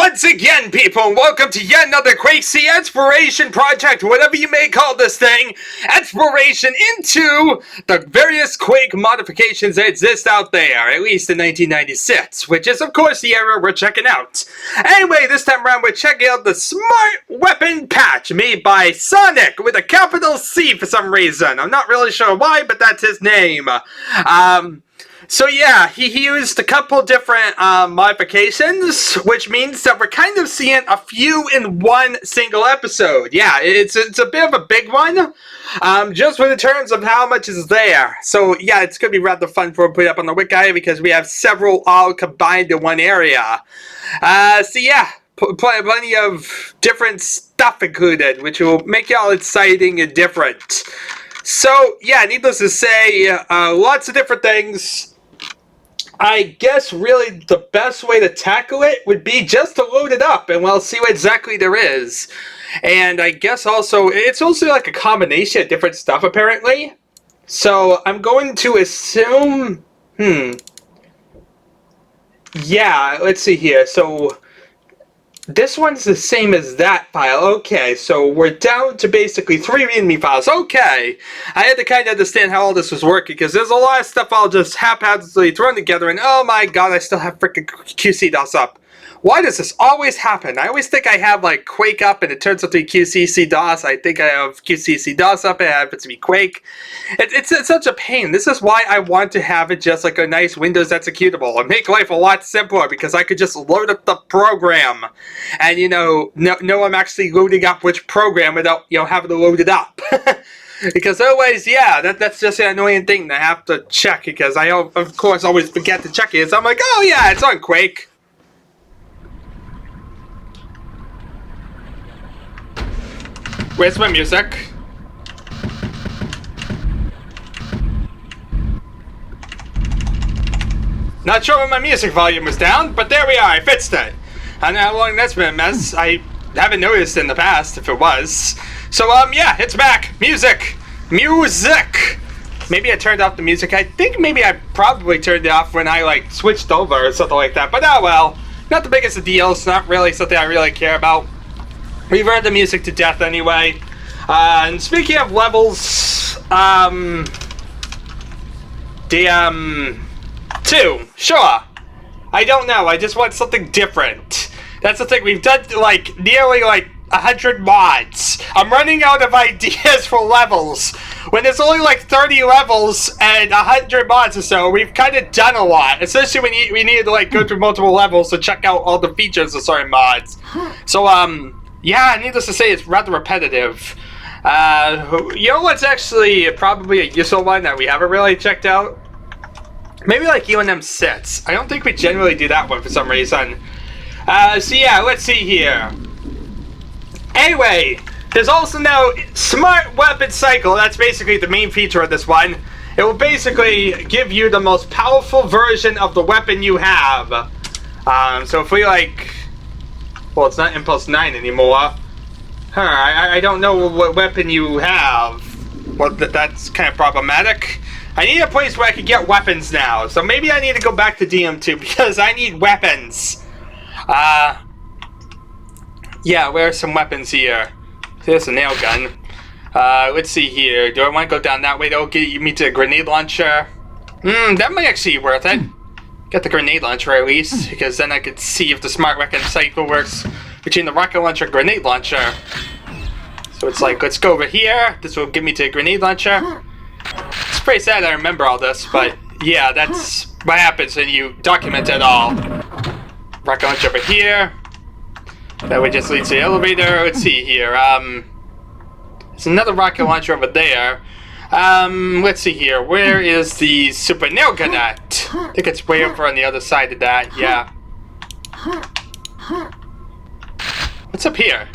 Once again, people, welcome to yet another Crazy Exploration Project, whatever you may call this thing, exploration into the various Quake modifications that exist out there, at least in 1996, which is, of course, the era we're checking out. Anyway, this time around, we're checking out the Smart Weapon Patch made by Sonic with a capital C for some reason. I'm not really sure why, but that's his name. So yeah, he used a couple different modifications, which means that we're kind of seeing a few in one single episode. Yeah, it's a bit of a big one, just in terms of how much is there. So yeah, it's going to be rather fun for put up on the wiki because we have several all combined in one area. So yeah, plenty of different stuff included, which will make it all exciting and different. So yeah, needless to say, lots of different things. I guess really the best way to tackle it would be just to load it up and we'll see what exactly there is. And I guess also, it's also like a combination of different stuff apparently. So I'm going to assume, yeah, let's see here. So this one's the same as that file. Okay, so we're down to basically 3 README files. Okay, I had to kind of understand how all this was working because there's a lot of stuff I'll just haphazardly throw together and oh my god, I still have freaking QC DOS up. Why does this always happen? I always think I have like Quake up and it turns out to be QCC DOS. I think I have QCC DOS up and it happens to be Quake. It's such a pain. This is why I want to have it just like a nice Windows executable and make life a lot simpler because I could just load up the program and know I'm actually loading up which program without having to load it up. Because otherwise, yeah, that's just an annoying thing to have to check because I of course always forget to check it. So I'm like, oh yeah, it's on Quake. Where's my music? Not sure when my music volume was down, but there we are, I fixed it. I don't know how long that's been a mess. I haven't noticed in the past if it was. So, yeah, it's back. Music! Music! Maybe I turned off the music. I think maybe I probably turned it off when I, switched over or something like that. But, oh well. Not the biggest of deals. Not really something I really care about. We've heard the music to death anyway. And speaking of levels, 2, sure. I don't know, I just want something different. That's the thing, we've done nearly 100 mods. I'm running out of ideas for levels. When there's only 30 levels and 100 mods or so, we've kind of done a lot. Especially when we needed to go through multiple levels to check out all the features of certain mods. So, yeah, needless to say, it's rather repetitive. You know what's actually probably a useful one that we haven't really checked out? Maybe UNM sets. I don't think we generally do that one for some reason. So yeah, let's see here. Anyway, there's also now Smart Weapon Cycle. That's basically the main feature of this one. It will basically give you the most powerful version of the weapon you have. So if we well, it's not Impulse 9 anymore. I don't know what weapon you have. Well, that's kind of problematic. I need a place where I can get weapons now. So maybe I need to go back to DM2 because I need weapons. Yeah, where are some weapons here? There's a nail gun. Let's see here. Do I want to go down that way? That'll get me to a grenade launcher. That might actually be worth it. Get the grenade launcher at least, because then I could see if the Smart Weapon Cycle works between the rocket launcher and grenade launcher. So it's let's go over here. This will get me to a grenade launcher. It's pretty sad I remember all this, but yeah, that's what happens when you document it all. Rocket launcher over here. That would just lead to the elevator. Let's see here. There's another rocket launcher over there. Let's see here. Where is the super nail gun at? I think it's way over on the other side of that. Yeah. What's up here?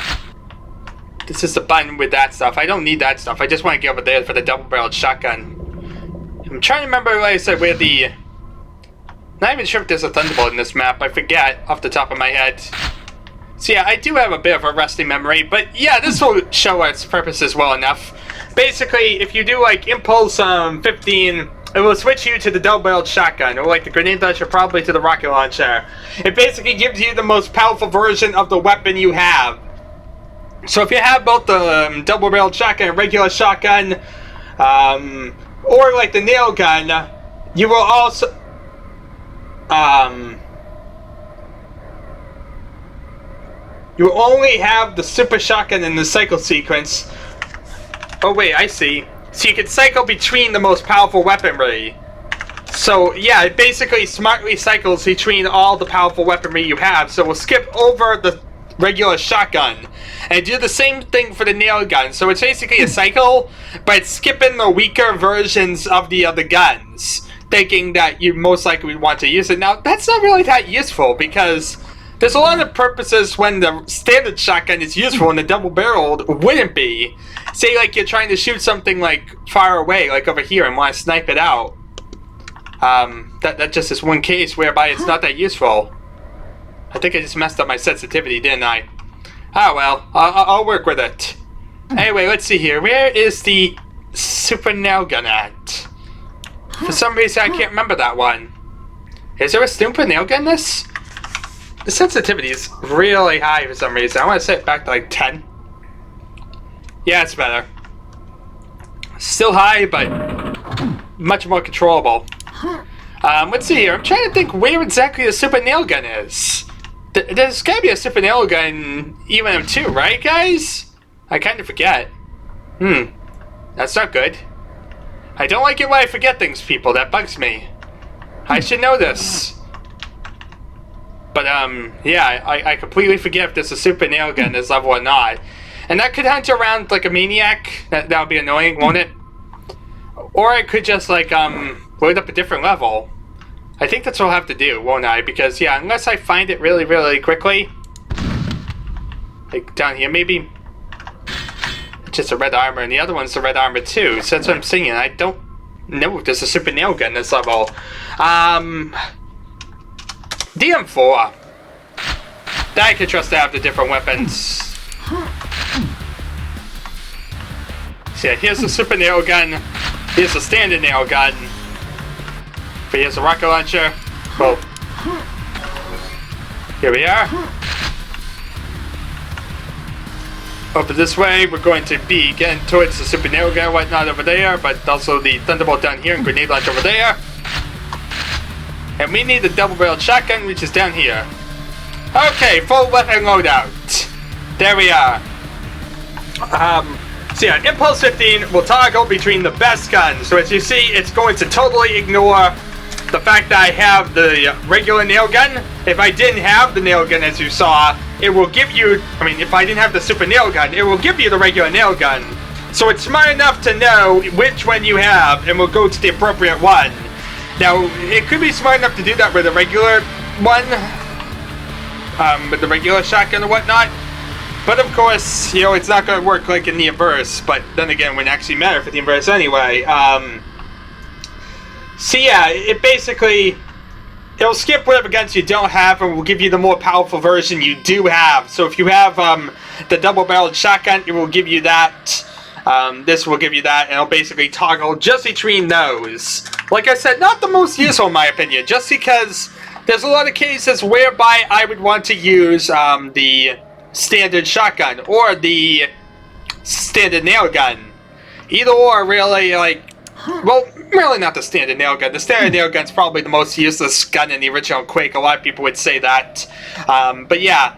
This is the button with that stuff. I don't need that stuff. I just want to get over there for the double-barreled shotgun. I'm trying to remember, like I said, where the... Not even sure if there's a Thunderbolt in this map. I forget off the top of my head. So yeah, I do have a bit of a rusty memory. But yeah, this will show its purposes well enough. Basically, if you do Impulse 15 it will switch you to the double-barreled shotgun, or like the grenade launcher, probably to the rocket launcher. It basically gives you the most powerful version of the weapon you have. So if you have both the double-barreled shotgun and regular shotgun, or like the nail gun, you will also you only have the super shotgun in the cycle sequence. Oh wait, I see. So you can cycle between the most powerful weaponry. So yeah, it basically smartly cycles between all the powerful weaponry you have. So we'll skip over the regular shotgun and do the same thing for the nail gun. So it's basically a cycle, but it's skipping the weaker versions of the other guns, thinking that you most likely would want to use it. Now, that's not really that useful, because there's a lot of purposes when the standard shotgun is useful and the double-barreled wouldn't be. Say, like, you're trying to shoot something, like, far away, like over here, and want to snipe it out. That just is one case whereby it's not that useful. I think I just messed up my sensitivity, didn't I? Ah, well, I'll work with it. Anyway, let's see here. Where is the super nail gun at? For some reason, I can't remember that one. Is there a super nail gun in this? The sensitivity is really high for some reason. I want to set it back to like 10. Yeah, it's better. Still high, but much more controllable. Let's see here. I'm trying to think where exactly the super nail gun is. There's gotta be a super nail gun even M2, right, guys? I kind of forget. That's not good. I don't like it when I forget things, people. That bugs me. I should know this. But, yeah, I completely forget if there's a super nail gun this level or not. And that could hunt around like a maniac. That would be annoying, won't it? Or I could just, like, load up a different level. I think that's what I'll have to do, won't I? Because, yeah, unless I find it really, really quickly. Like, down here, maybe. It's just a red armor, and the other one's the red armor, too. So that's what I'm saying. I don't know if there's a super nail gun this level. DM4. That I can trust to have the different weapons. So yeah, here's the super nail gun. Here's the standard nail gun. But here's the rocket launcher. Well, here we are. Over this way, we're going to be getting towards the super nail gun and whatnot over there, but also the thunderbolt down here and grenade launch over there. And we need the double-barreled shotgun, which is down here. Okay, full weapon loadout. There we are. So yeah, Impulse 15 will toggle between the best guns. So as you see, it's going to totally ignore the fact that I have the regular nail gun. If I didn't have the nail gun, as you saw, it will give you, I mean, if I didn't have the super nail gun, it will give you the regular nail gun. So it's smart enough to know which one you have, and will go to the appropriate one. Now, it could be smart enough to do that with a regular one, with the regular shotgun and whatnot. But of course, you know, it's not going to work like in the inverse. But then again, it wouldn't actually matter for the inverse anyway. So yeah, it basically, it'll skip whatever guns you don't have and will give you the more powerful version you do have. So if you have the double-barreled shotgun, it will give you that. This will give you that, and it'll basically toggle just between those. Like I said, not the most useful in my opinion, just because there's a lot of cases whereby I would want to use the standard shotgun or the standard nail gun. Either or, really, like, well, really not the standard nail gun. The standard nail gun's probably the most useless gun in the original Quake. A lot of people would say that. But yeah,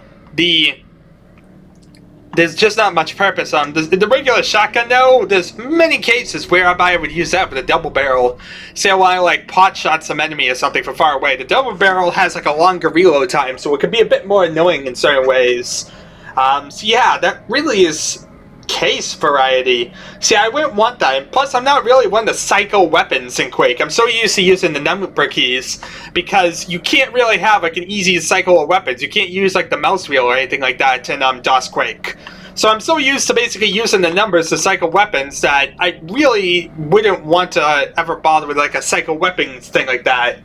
there's just not much purpose. The regular shotgun, though, there's many cases whereby I would use that with a double barrel. Say I want to, like, pot shot some enemy or something from far away. The double barrel has, like, a longer reload time, so it can be a bit more annoying in certain ways. So yeah, that really is case variety. See, I wouldn't want that. And plus, I'm not really one to cycle weapons in Quake. I'm so used to using the number keys because you can't really have like an easy cycle of weapons. You can't use like the mouse wheel or anything like that in DOS Quake. So I'm so used to basically using the numbers to cycle weapons that I really wouldn't want to ever bother with like a cycle weapons thing like that.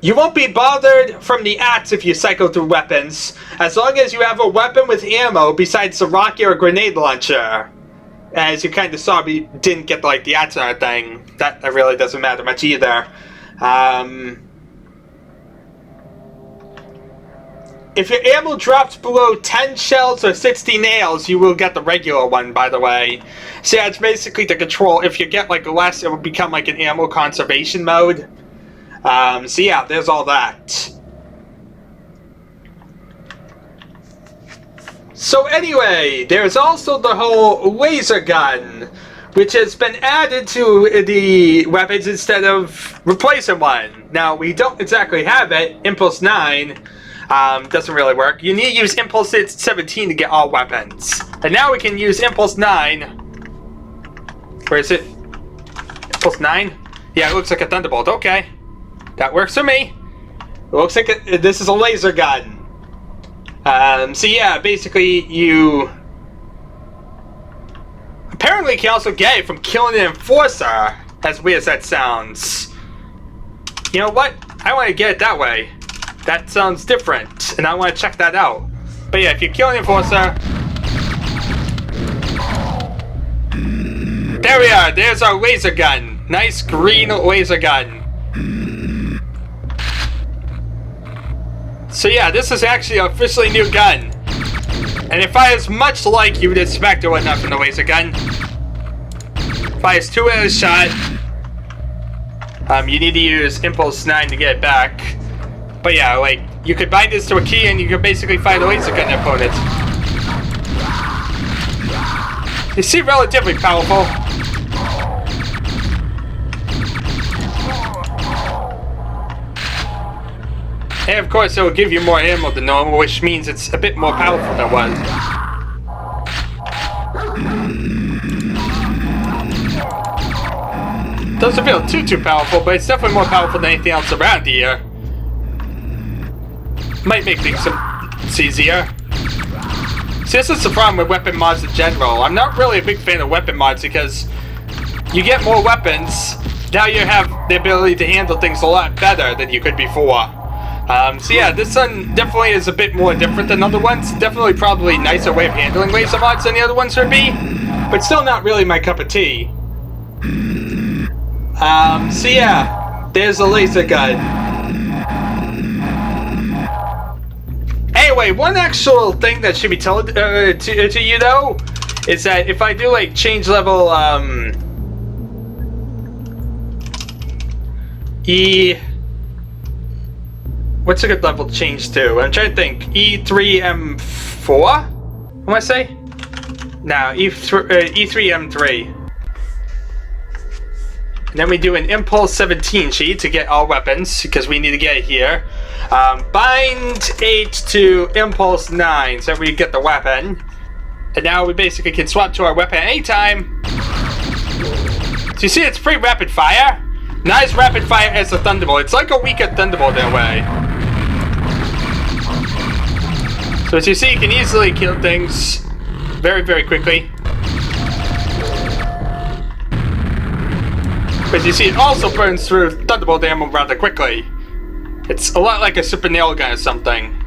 You won't be bothered from the axe if you cycle through weapons, as long as you have a weapon with ammo besides the rocket or grenade launcher. As you kind of saw, we didn't get like the ads thing. That really doesn't matter much either. If your ammo drops below 10 shells or 60 nails, you will get the regular one, by the way. So yeah, it's basically the control. If you get like less, it will become like an ammo conservation mode. So yeah, there's all that. So anyway, there's also the whole laser gun, which has been added to the weapons instead of replacing one. Now, we don't exactly have it. Impulse 9 doesn't really work. You need to use Impulse 17 to get all weapons. And now we can use Impulse 9. Where is it? Impulse 9? Yeah, it looks like a Thunderbolt. Okay. That works for me. It looks like this is a laser gun. So yeah, basically you apparently can also get it from killing an enforcer, as weird as that sounds. You know what? I want to get it that way. That sounds different, and I want to check that out. But yeah, if you kill an enforcer... There we are! There's our laser gun! Nice green laser gun. So yeah, this is actually an officially new gun. And it fires much like you would expect or whatnot from the laser gun. Fires 2 in a shot. You need to use Impulse 9 to get it back. But yeah, like, you could bind this to a key and you could basically fire the laser gun at opponent. You see, relatively powerful. And of course, it will give you more ammo than normal, which means it's a bit more powerful than one. Doesn't feel too powerful, but it's definitely more powerful than anything else around here. Might make things easier. See, this is the problem with weapon mods in general. I'm not really a big fan of weapon mods because you get more weapons. Now you have the ability to handle things a lot better than you could before. So yeah, this one definitely is a bit more different than other ones. Definitely probably nicer way of handling laser mods than the other ones would be. But still not really my cup of tea. So yeah, there's a laser gun. Anyway, one actual thing that should be told to you though, is that if I do like change level, what's a good level to change to? I'm trying to think. E3M4? What am I say? No, E3M3. And then we do an Impulse 17 sheet to get all weapons, because we need to get it here. Bind 8 to Impulse 9, so we get the weapon. And now we basically can swap to our weapon anytime. So you see, it's pretty rapid fire. Not as rapid fire as the Thunderbolt. It's like a weaker Thunderbolt in a way. So as you see, you can easily kill things very quickly. But you see, it also burns through Thunderbolt ammo rather quickly. It's a lot like a Super Nail Gun or something.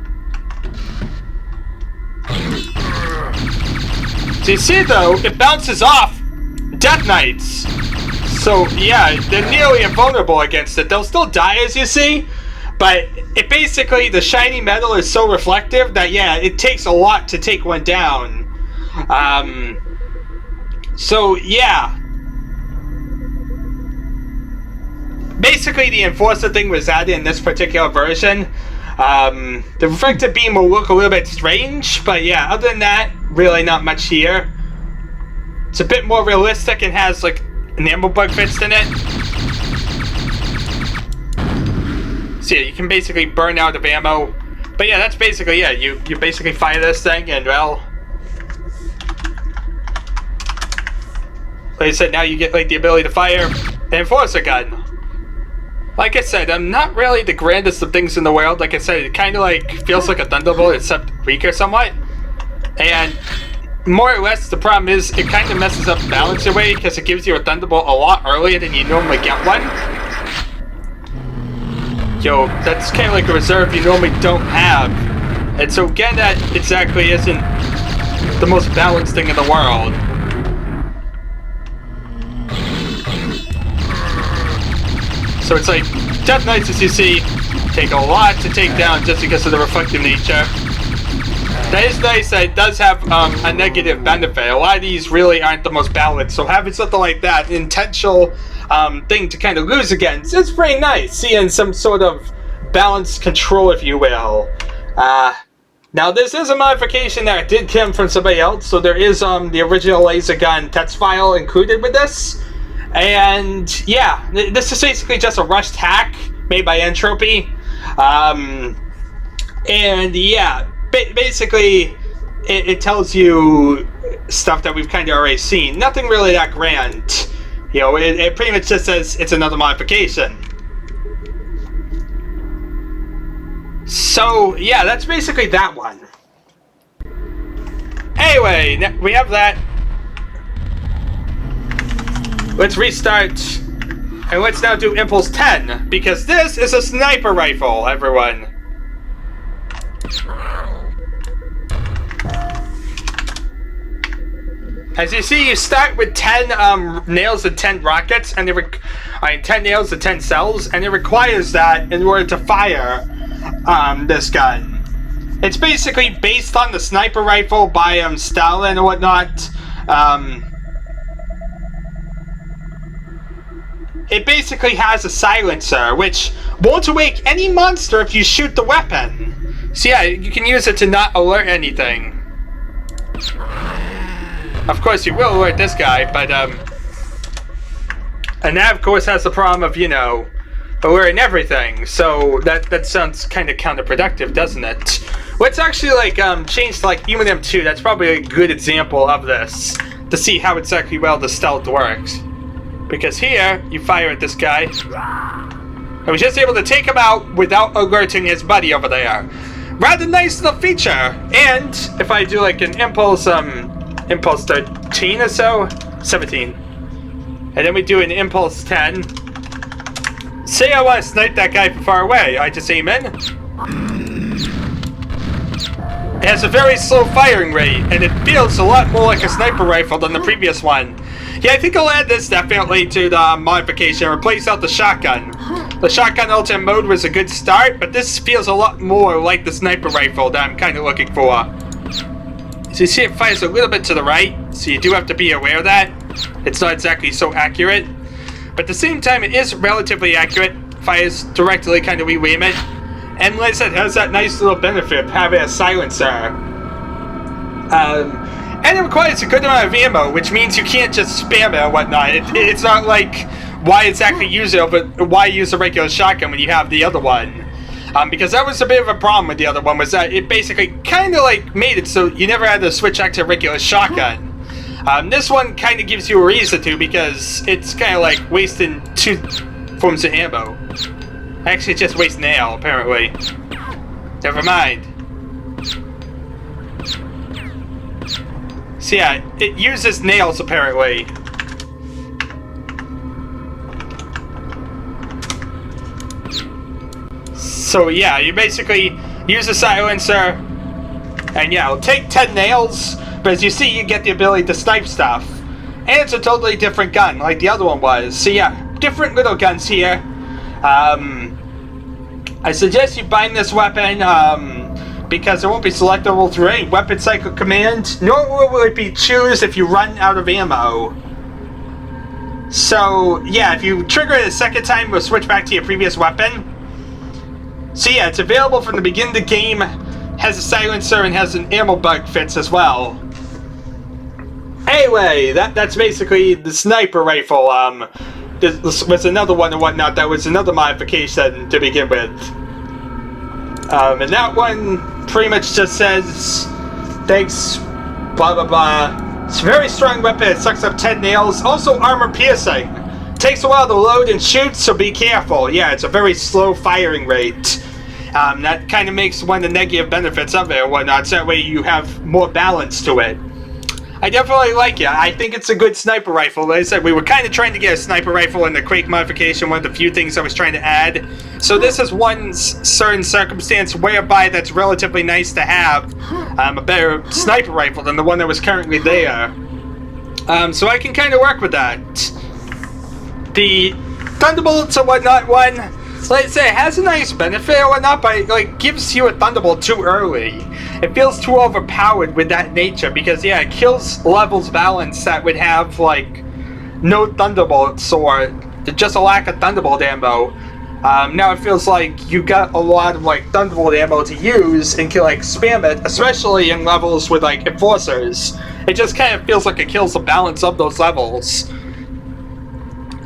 So you see though, it bounces off Death Knights. So yeah, they're nearly invulnerable against it. They'll still die, as you see, but it basically, the shiny metal is so reflective that yeah, it takes a lot to take one down. So yeah, basically the Enforcer thing was added in this particular version. The reflective beam will look a little bit strange, but yeah, other than that, really not much here. It's a bit more realistic and has like an ammo bug fixed in it. So yeah, you can basically burn out of ammo. But yeah, that's basically, yeah, you basically fire this thing and well, like I said, now you get like the ability to fire an Enforcer gun. Like I said, I'm not really the grandest of things in the world. Like I said, it kind of like feels like a Thunderbolt, except weaker somewhat. And more or less, the problem is it kind of messes up the balance away because it gives you a Thunderbolt a lot earlier than you normally get one. Yo, that's kind of like a reserve you normally don't have. And so again, that exactly isn't the most balanced thing in the world. So it's like, Death Knights, as you see, take a lot to take down just because of the reflective nature. That is nice that it does have a negative benefit. A lot of these really aren't the most balanced, so having something like that, an intentional thing to kind of lose against, is pretty nice. Seeing some sort of balanced control, if you will. Now this is a modification that did come from somebody else, so there is the original laser gun text file included with this. And yeah, this is basically just a rushed hack made by Entropy. And yeah, basically it tells you stuff that we've kind of already seen. Nothing really that grand. You know, it pretty much just says it's another modification. So yeah, that's basically that one. Anyway, we have that. Let's restart, and let's now do Impulse 10, because this is a sniper rifle, everyone. As you see, you start with 10 nails and 10 rockets, and 10 nails and 10 cells, and it requires that in order to fire this gun. It's basically based on the sniper rifle by Stalin and whatnot. It basically has a silencer, which won't awake any monster if you shoot the weapon. So yeah, you can use it to not alert anything. Of course, you will alert this guy, but and that of course has the problem of, you know, alerting everything. So that sounds kind of counterproductive, doesn't it? Let's actually like change to like Eminem 2. That's probably a good example of this to see how exactly well the stealth works. Because here, you fire at this guy, I was just able to take him out without alerting his buddy over there. Rather nice little feature. And if I do like an impulse 13 or so, 17, and then we do an impulse 10. Say I want to snipe that guy from far away, I just aim in. It has a very slow firing rate, and it feels a lot more like a sniper rifle than the previous one. Yeah, I think I'll add this definitely to the modification, replace out the shotgun. The shotgun ultimate mode was a good start, but this feels a lot more like the sniper rifle that I'm kind of looking for. So you see it fires a little bit to the right, so you do have to be aware of that. It's not exactly so accurate, but at the same time it is relatively accurate. Fires directly kind of where you aim it. And like I said, it has that nice little benefit of having a silencer. And it requires a good amount of ammo, which means you can't just spam it or whatnot. It's not like why exactly use it, but why use a regular shotgun when you have the other one. Because that was a bit of a problem with the other one, was that it basically kind of like made it so you never had to switch back to a regular shotgun. This one kind of gives you a reason to, because it's kind of like wasting 2 forms of ammo. Actually, it's just wasting nail, apparently. Never mind. So yeah, it uses nails, apparently. So yeah, you basically use a silencer, and yeah, it'll take 10 nails, but as you see, you get the ability to snipe stuff. And it's a totally different gun, like the other one was. So yeah, different little guns here. I suggest you bind this weapon, because it won't be selectable through any weapon cycle command, nor will it be choose if you run out of ammo. So yeah, if you trigger it a second time, we'll switch back to your previous weapon. So yeah, it's available from the beginning of the game, has a silencer, and has an ammo bug fits as well. Anyway, that's basically the sniper rifle. This was another one and whatnot, that was another modification to begin with. And that one pretty much just says, thanks, blah blah blah. It's a very strong weapon, it sucks up 10 nails, also armor piercing. Takes a while to load and shoot, so be careful. Yeah, it's a very slow firing rate. That kind of makes one of the negative benefits of it and whatnot, so that way you have more balance to it. I definitely like it. I think it's a good sniper rifle. Like I said, we were kind of trying to get a sniper rifle in the Quake modification, one of the few things I was trying to add. So this is one certain circumstance whereby that's relatively nice to have a better sniper rifle than the one that was currently there. So I can kind of work with that. The Thunderbolts or whatnot, one, let's say, it has a nice benefit or whatnot, but it, like, gives you a Thunderbolt too early. It feels too overpowered with that nature, because, yeah, it kills levels balance that would have, like, no Thunderbolts, or just a lack of Thunderbolt ammo. Now it feels like you got a lot of, like, Thunderbolt ammo to use and can, like, spam it, especially in levels with, like, Enforcers. It just kind of feels like it kills the balance of those levels.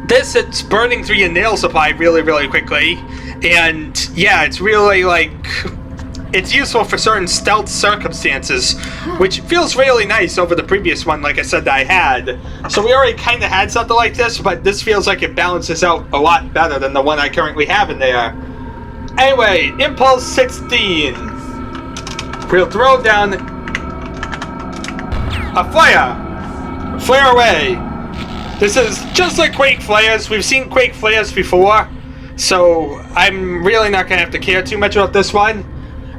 This, it's burning through your nail supply really, really quickly, and yeah, it's really, like, it's useful for certain stealth circumstances, which feels really nice over the previous one, like I said, that I had. So we already kind of had something like this, but this feels like it balances out a lot better than the one I currently have in there. Anyway, Impulse 16. We'll throw down a flare. Flare away. This is just like Quake Flares. We've seen Quake Flares before, so I'm really not going to have to care too much about this one.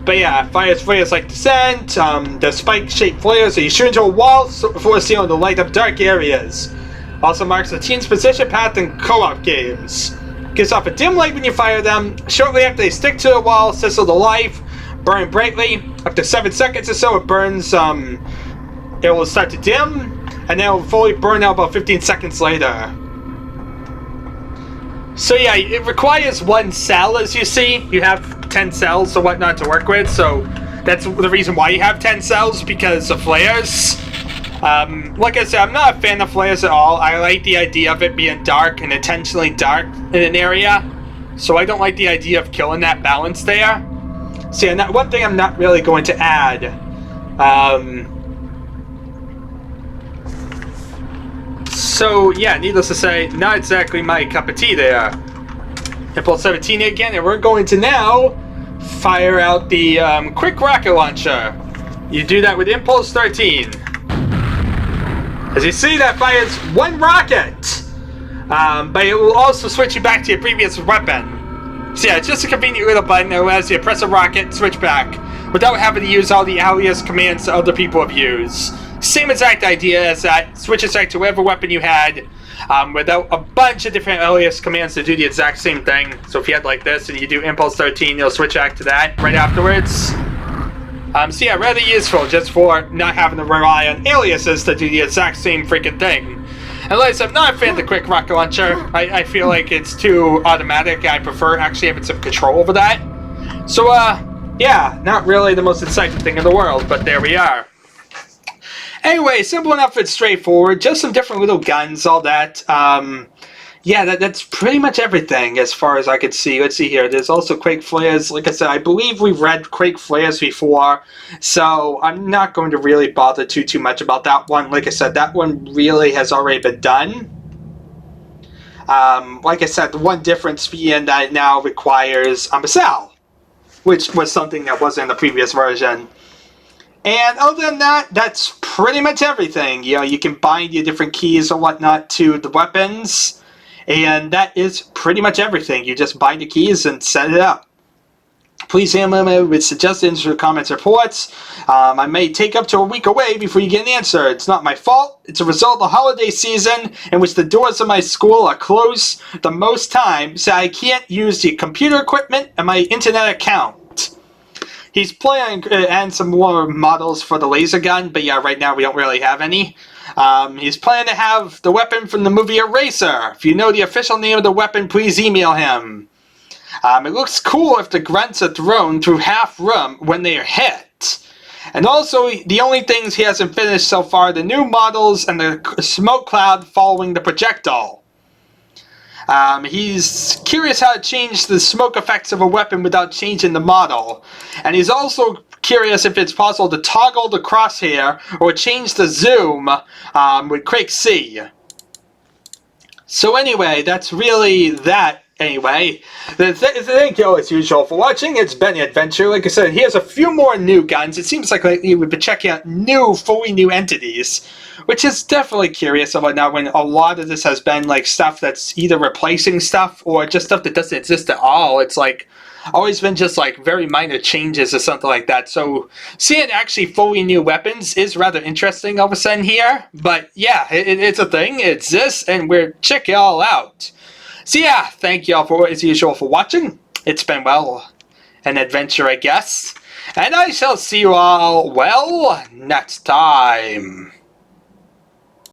But yeah, fires flares like Descent, the spike-shaped flares, so you shoot into a wall before sealing to light up dark areas. Also marks the team's position path in co-op games. Gives off a dim light when you fire them. Shortly after they stick to the wall, sizzle to life, burn brightly. After 7 seconds or so, it burns, it will start to dim, and then it will fully burn out about 15 seconds later. So yeah, it requires 1 cell, as you see. You have 10 cells or whatnot to work with, so that's the reason why you have 10 cells, because of flares. Like I said, I'm not a fan of flares at all. I like the idea of it being dark and intentionally dark in an area, so I don't like the idea of killing that balance there. So yeah, one thing I'm not really going to add. So yeah, needless to say, not exactly my cup of tea there. Impulse 17 again, and we're going to now fire out the quick rocket launcher. You do that with Impulse 13. As you see, that fires 1 rocket, but it will also switch you back to your previous weapon. So yeah, it's just a convenient little button that allows you to press a rocket, switch back, without having to use all the alias commands that other people have used. Same exact idea as that, switches back to whatever weapon you had, without a bunch of different alias commands to do the exact same thing. So if you had like this and you do Impulse 13, you'll switch back to that right afterwards. So yeah, rather useful just for not having to rely on aliases to do the exact same freaking thing. Unless I'm not a fan of the quick rocket launcher, I feel like it's too automatic. I prefer actually having some control over that. So yeah, not really the most exciting thing in the world, but there we are. Anyway, simple enough, it's straightforward, just some different little guns, all that. Yeah, that's pretty much everything as far as I could see. Let's see here, there's also Quake Flares. Like I said, I believe we've read Quake Flares before, so I'm not going to really bother too much about that one. Like I said, that one really has already been done. Like I said, the one difference being that it now requires a cell, which was something that wasn't in the previous version. And other than that, that's pretty much everything. You know, you can bind your different keys or whatnot to the weapons, and that is pretty much everything. You just bind the keys and set it up. Please email me with suggestions or comments or reports. I may take up to a week away before you get an answer. It's not my fault. It's a result of the holiday season in which the doors of my school are closed the most time, so I can't use the computer equipment and my internet account. He's planning and some more models for the laser gun, but yeah, right now we don't really have any. He's planning to have the weapon from the movie Eraser. If you know the official name of the weapon, please email him. It looks cool if the grunts are thrown through half room when they are hit. And also, the only things he hasn't finished so far are the new models and the smoke cloud following the projectile. He's curious how to change the smoke effects of a weapon without changing the model. And he's also curious if it's possible to toggle the crosshair or change the zoom with Quake C. So anyway, that's really that. Anyway, thank you all as usual for watching. It's been an adventure. Like I said, here's a few more new guns. It seems like lately we've been checking out fully new entities, which is definitely curious about now when a lot of this has been like stuff that's either replacing stuff or just stuff that doesn't exist at all. It's like always been just like very minor changes or something like that. So seeing actually fully new weapons is rather interesting all of a sudden here. But yeah, it's a thing. It exists, and we're checking it all out. So yeah, thank you all for, as usual, for watching. It's been, well, an adventure, I guess. And I shall see you all, well, next time.